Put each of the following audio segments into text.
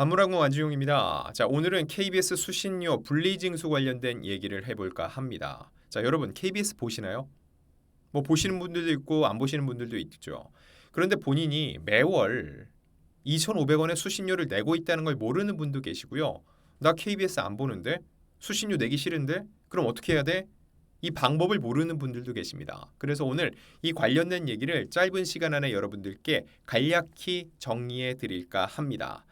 안무라고 안지용입니다. 자, 오늘은 KBS 수신료 분리징수 관련된 얘기를 해볼까 합니다. 자, 여러분 KBS 보시나요? 뭐 보시는 분들도 있고 안 보시는 분들도 있죠. 그런데 본인이 매월 2,500원의 수신료를 내고 있다는 걸 모르는 분도 계시고요. 나 KBS 안 보는데 수신료 내기 싫은데 그럼 어떻게 해야 돼? 이 방법을 모르는 분들도 계십니다. 그래서 오늘 이 관련된 얘기를 짧은 시간 안에 여러분들께 간략히 정리해 드릴까 합니다.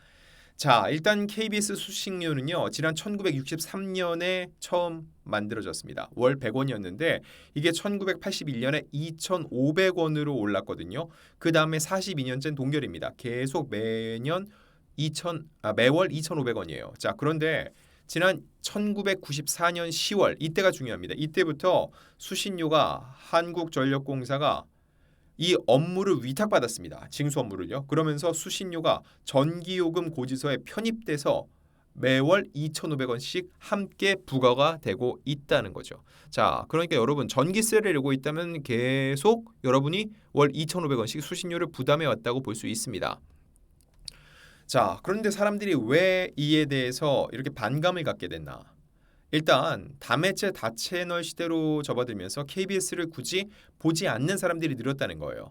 자, 일단 KBS 수신료는요. 지난 1963년에 처음 만들어졌습니다. 월 100원이었는데 이게 1981년에 2,500원으로 올랐거든요. 그 다음에 42년째는 동결입니다. 계속 매월 2,500원이에요. 자, 그런데 지난 1994년 10월 이때가 중요합니다. 이때부터 수신료가 한국전력공사가 이 업무를 위탁받았습니다. 징수 업무를요. 그러면서 수신료가 전기요금 고지서에 편입돼서 매월 2,500원씩 함께 부과가 되고 있다는 거죠. 자, 그러니까 여러분 전기세를 내고 있다면 계속 여러분이 월 2,500원씩 수신료를 부담해 왔다고 볼 수 있습니다. 자, 그런데 사람들이 왜 이에 대해서 이렇게 반감을 갖게 됐나? 일단 다매체 다채널 시대로 접어들면서 KBS를 굳이 보지 않는 사람들이 늘었다는 거예요.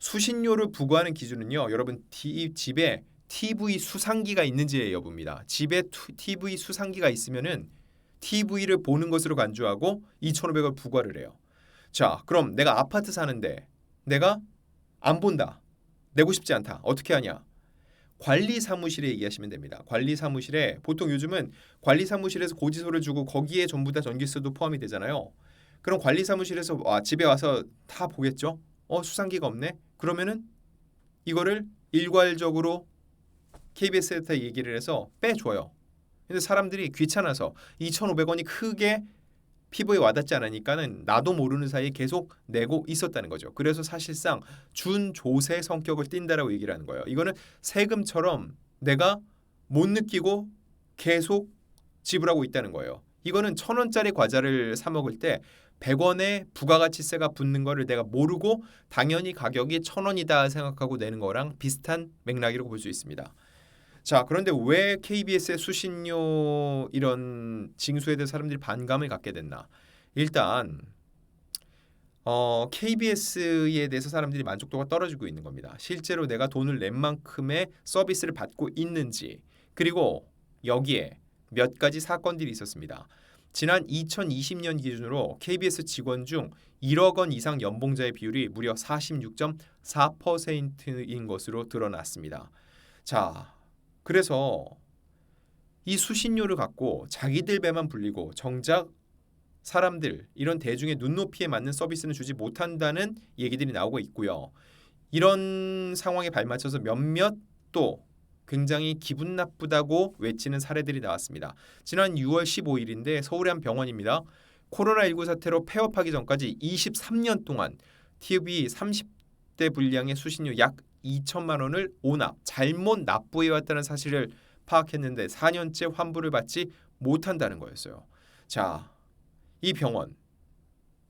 수신료를 부과하는 기준은요. 여러분 집에 TV 수상기가 있는지의 여부입니다. 집에 TV 수상기가 있으면은 TV를 보는 것으로 간주하고 2,500원 부과를 해요. 자, 그럼 내가 아파트 사는데 내가 안 본다. 내고 싶지 않다. 어떻게 하냐? 관리 사무실에 얘기하시면 됩니다. 관리 사무실에 보통 요즘은 관리 사무실에서 고지서를 주고 거기에 전부 다 전기세도 포함이 되잖아요. 그럼 관리 사무실에서 집에 와서 다 보겠죠? 수상기가 없네. 그러면은 이거를 일괄적으로 KBS한테 얘기를 해서 빼줘요. 근데 사람들이 귀찮아서 2,500원이 크게 피부에 와닿지 않으니까는 나도 모르는 사이에 계속 내고 있었다는 거죠. 그래서 사실상 준조세 성격을 띈다라고 얘기를 하는 거예요. 이거는 세금처럼 내가 못 느끼고 계속 지불하고 있다는 거예요. 이거는 1,000원짜리 과자를 사 먹을 때 100원의 부가가치세가 붙는 거를 내가 모르고 당연히 가격이 1,000원이다 생각하고 내는 거랑 비슷한 맥락이라고 볼 수 있습니다. 자, 그런데 왜 KBS의 수신료 이런 징수에 대해 사람들이 반감을 갖게 됐나? 일단 KBS에 대해서 사람들이 만족도가 떨어지고 있는 겁니다. 실제로 내가 돈을 낸 만큼의 서비스를 받고 있는지, 그리고 여기에 몇 가지 사건들이 있었습니다. 지난 2020년 기준으로 KBS 직원 중 1억 원 이상 연봉자의 비율이 무려 46.4%인 것으로 드러났습니다. 자, 그래서 이 수신료를 갖고 자기들 배만 불리고 정작 사람들 이런 대중의 눈높이에 맞는 서비스는 주지 못한다는 얘기들이 나오고 있고요. 이런 상황에 발맞춰서 몇몇 또 굉장히 기분 나쁘다고 외치는 사례들이 나왔습니다. 지난 6월 15일인데 서울의 한 병원입니다. 코로나19 사태로 폐업하기 전까지 23년 동안 TV 30대 분량의 수신료 약 2천만 원을 오납, 잘못 납부해왔다는 사실을 파악했는데 4년째 환불을 받지 못한다는 거였어요. 자, 이 병원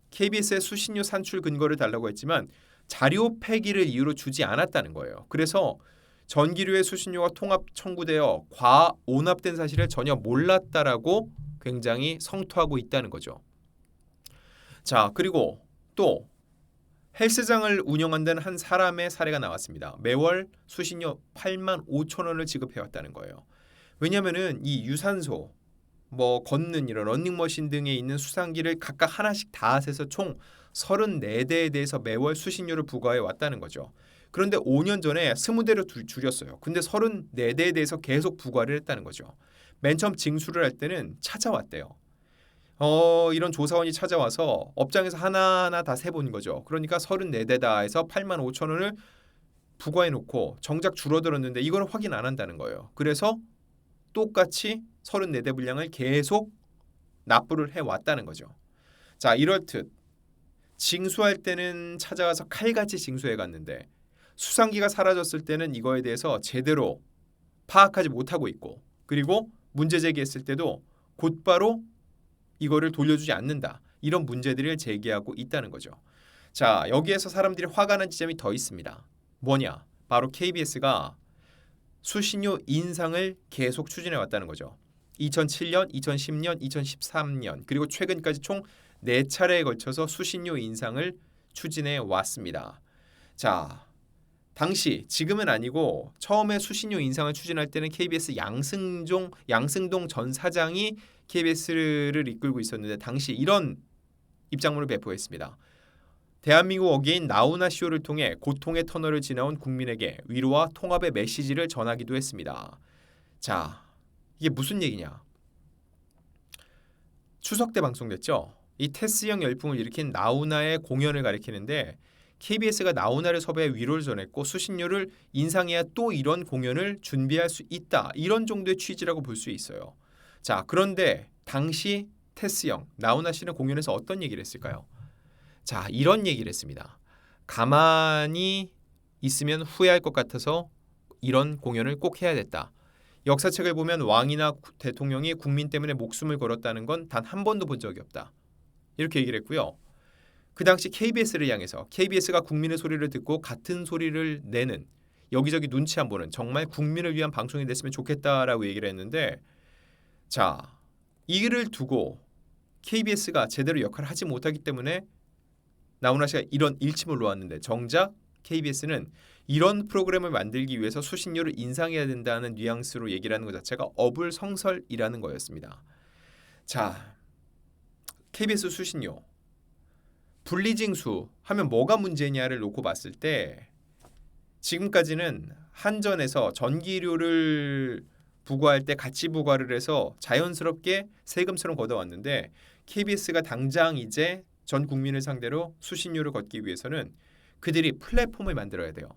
KBS의 수신료 산출 근거를 달라고 했지만 자료 폐기를 이유로 주지 않았다는 거예요. 그래서 전기료의 수신료가 통합 청구되어 과오납된 사실을 전혀 몰랐다라고 굉장히 성토하고 있다는 거죠. 자, 그리고 또 헬스장을 운영한다는 한 사람의 사례가 나왔습니다. 매월 수신료 85,000원을 지급해왔다는 거예요. 왜냐하면은 이 유산소, 뭐 걷는 이런 러닝머신 등에 있는 수상기를 각각 하나씩 다 세서 총 34대에 대해서 매월 수신료를 부과해 왔다는 거죠. 그런데 5년 전에 20대로 줄였어요. 근데 34대에 대해서 계속 부과를 했다는 거죠. 맨 처음 징수를 할 때는 찾아왔대요. 이런 조사원이 찾아와서 업장에서 하나하나 다 세본 거죠. 그러니까 34대다 해서 85,000원을 부과해 놓고 정작 줄어들었는데 이걸 확인 안 한다는 거예요. 그래서 똑같이 34대 분량을 계속 납부를 해왔다는 거죠. 자, 이렇듯 징수할 때는 찾아와서 칼같이 징수해 갔는데 수상기가 사라졌을 때는 이거에 대해서 제대로 파악하지 못하고 있고, 그리고 문제 제기했을 때도 곧바로 이거를 돌려주지 않는다. 이런 문제들을 제기하고 있다는 거죠. 자, 여기에서 사람들이 화가 난 지점이 더 있습니다. 뭐냐? 바로 KBS가 수신료 인상을 계속 추진해 왔다는 거죠. 2007년, 2010년, 2013년 그리고 최근까지 총 4차례에 걸쳐서 수신료 인상을 추진해 왔습니다. 자, 당시 지금은 아니고 처음에 수신료 인상을 추진할 때는 KBS 양승동 전 사장이 KBS를 이끌고 있었는데 당시 이런 입장문을 배포했습니다. 대한민국 어게인 나훈아 쇼를 통해 고통의 터널을 지나온 국민에게 위로와 통합의 메시지를 전하기도 했습니다. 자, 이게 무슨 얘기냐? 추석 때 방송됐죠. 이 테스형 열풍을 일으킨 나훈아의 공연을 가리키는데 KBS가 나훈아를 섭외해 위로를 전했고 수신료를 인상해야 또 이런 공연을 준비할 수 있다. 이런 정도의 취지라고 볼 수 있어요. 자, 그런데 당시 테스형 나훈아 씨는 공연에서 어떤 얘기를 했을까요? 자, 이런 얘기를 했습니다. 가만히 있으면 후회할 것 같아서 이런 공연을 꼭 해야 됐다. 역사책을 보면 왕이나 대통령이 국민 때문에 목숨을 걸었다는 건 단 한 번도 본 적이 없다. 이렇게 얘기를 했고요. 그 당시 KBS를 향해서 KBS가 국민의 소리를 듣고 같은 소리를 내는 여기저기 눈치 안 보는 정말 국민을 위한 방송이 됐으면 좋겠다라고 얘기를 했는데 자, 이를 두고 KBS가 제대로 역할을 하지 못하기 때문에 나훈아 씨가 이런 일침을 놓았는데 정작 KBS는 이런 프로그램을 만들기 위해서 수신료를 인상해야 된다는 뉘앙스로 얘기를 하는 것 자체가 어불성설이라는 거였습니다. 자, KBS 수신료 분리징수 하면 뭐가 문제냐를 놓고 봤을 때 지금까지는 한전에서 전기료를 부과할 때 같이 부과를 해서 자연스럽게 세금처럼 걷어왔는데 KBS가 당장 이제 전 국민을 상대로 수신료를 걷기 위해서는 그들이 플랫폼을 만들어야 돼요.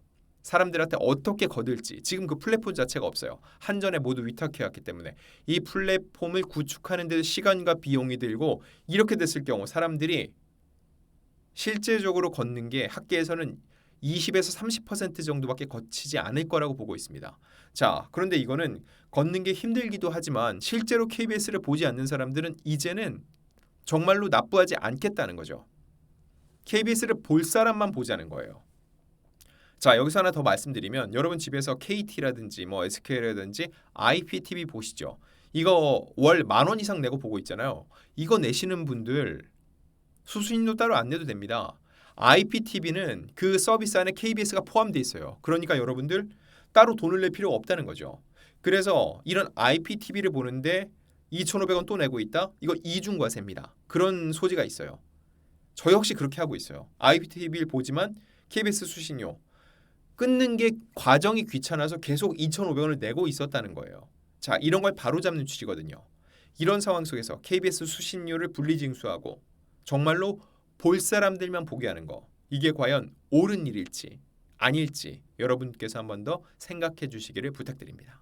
사람들한테 어떻게 거둘지 지금 그 플랫폼 자체가 없어요. 한전에 모두 위탁해왔기 때문에 이 플랫폼을 구축하는 데 시간과 비용이 들고 이렇게 됐을 경우 사람들이 실제적으로 걷는 게 학계에서는 20에서 30% 정도밖에 거치지 않을 거라고 보고 있습니다. 자, 그런데 이거는 걷는 게 힘들기도 하지만 실제로 KBS를 보지 않는 사람들은 이제는 정말로 납부하지 않겠다는 거죠. KBS를 볼 사람만 보자는 거예요. 자, 여기서 하나 더 말씀드리면 여러분 집에서 KT라든지 뭐 SK라든지 IPTV 보시죠. 이거 월 10,000원 이상 내고 보고 있잖아요. 이거 내시는 분들 수신료 따로 안 내도 됩니다. IPTV는 그 서비스 안에 KBS가 포함되어 있어요. 그러니까 여러분들 따로 돈을 낼 필요가 없다는 거죠. 그래서 이런 IPTV를 보는데 2,500원 또 내고 있다? 이거 이중과세입니다. 그런 소지가 있어요. 저 역시 그렇게 하고 있어요. IPTV를 보지만 KBS 수신료 끊는 게 과정이 귀찮아서 계속 2,500원을 내고 있었다는 거예요. 자, 이런 걸 바로잡는 취지거든요. 이런 상황 속에서 KBS 수신료를 분리징수하고 정말로 볼 사람들만 보게 하는 거 이게 과연 옳은 일일지 아닐지 여러분께서 한 번 더 생각해 주시기를 부탁드립니다.